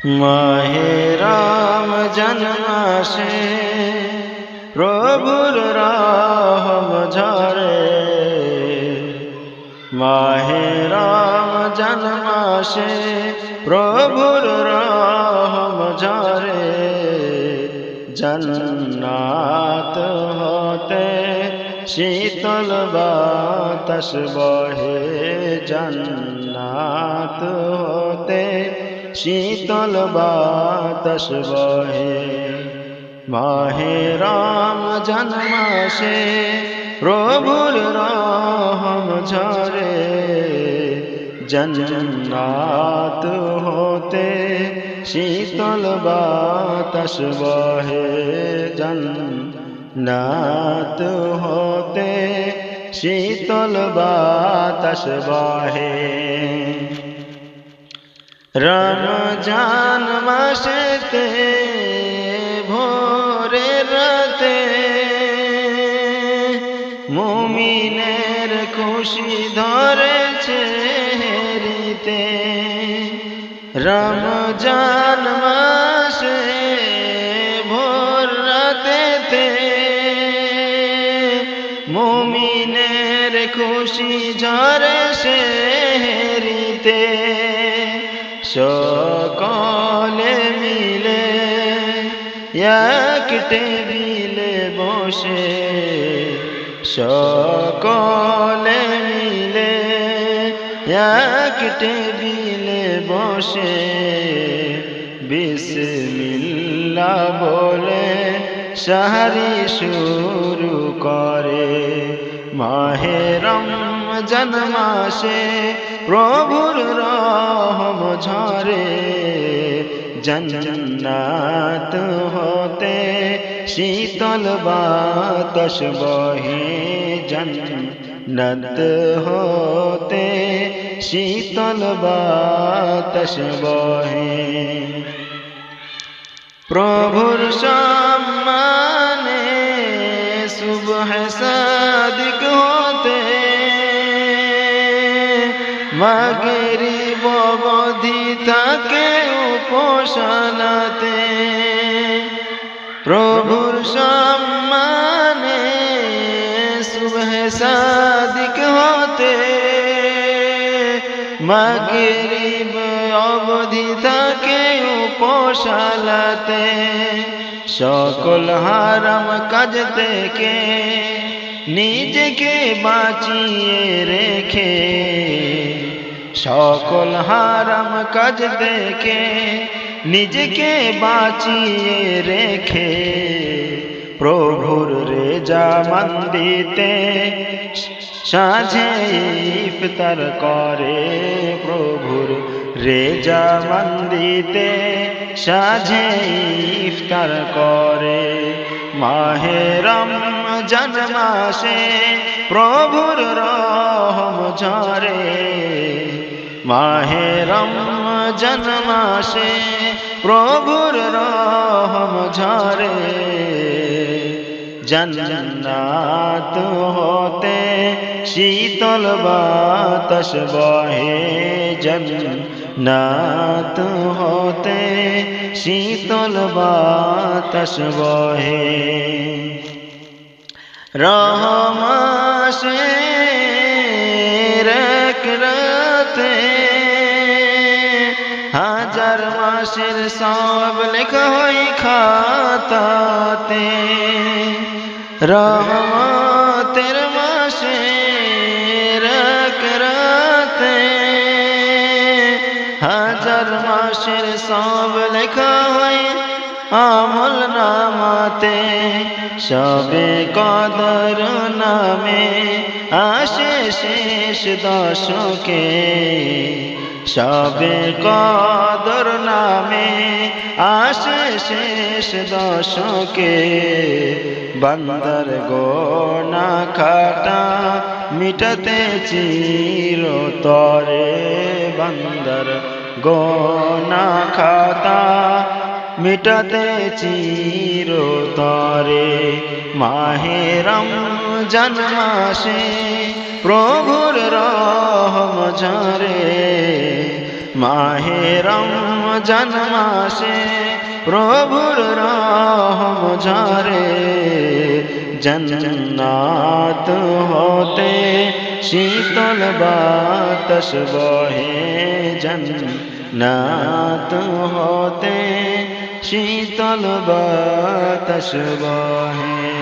মাহে রমজান মাসে প্রভুর রহম ঝরে। মাহে রমজান মাসে প্রভুর রহম ঝরে। জান্নাত হতে শীতল বাতাস বহে। জান্নাত হতে শীতল বাতাস বহে। মাহে রমজান মাসে প্রভুর রহম ঝরে। জান্নাত হতে শীতল বাতাস বহে। জান্নাত হতে শীতল বাতাস বহে। রমজান মাসেতে ভোরে রাতে মুমিনের খুশি ধরেছে হেরিতে। রমজান মাসে ভোর রাতেতে মুমিনের খুশি ঝরেছে হেরিতে। সকলে মিলে এক টেবিলে বসে। সকলে মিলে এক টেবিলে বসে বিসমিল্লাহ বলে সাহারি শুরু করে। মাহে রমজান মাসে প্রভুর রহম ঝরে। জান্নাত হতে শীতল বাতাস বহে। জান্নাত হতে শীতল বাতাস বহে। প্রভুর সম্মানে সুবহ সাদিক হতে মাগরিব অবধি থাকে উপাসনাতে। প্রভুর সম্মানে সুবহ সাদিক হতে মাগরিব অবধি থাকে উপাসনাতে। সকল হারাম কাজ থেকে নিজেকে বাঁচিয়ে রেখে। সকল হারাম কাজ থেকে নিজেকে বাঁচিয়ে রেখে প্রভুর রেজামন্দিতে সাঁঝে ইফতার করে। প্রভুর রেজামন্দিতে সাঁঝে ইফতার করে। মাহে রমজান মাসে প্রভুর রহম ঝরে। মাহে রমজান মাসে প্রভুর রহম ঝরে। জান্নাত হতে শীতল বাতাস বহে। জান্নাত হতে শীতল বাতাস বহে। রহমাসে এক রাতে হাজার মাসের সব লেখা হয় খাতাতে। রহমতের মাসে এক রাতে হাজার মাসের সব লেখা হয় আমল নামাতে। সবে কদর নামে আসে শেষ দশকে। সবে কদর নামে আসে শেষ দশকে। বান্দার গোনা খাতা মিটাতে চিরতরে। বান্দার গোনা খাতা মিটাতে চিরতরে। মাহে রমজান মাসে প্রভুর রহম ঝরে। মাহে রমজান জন্মাসে প্রভুর রহম ঝরে জন্নাত হতে শীতল বাতাস বহে জন্নাত হতে শীতল বাতাস বহে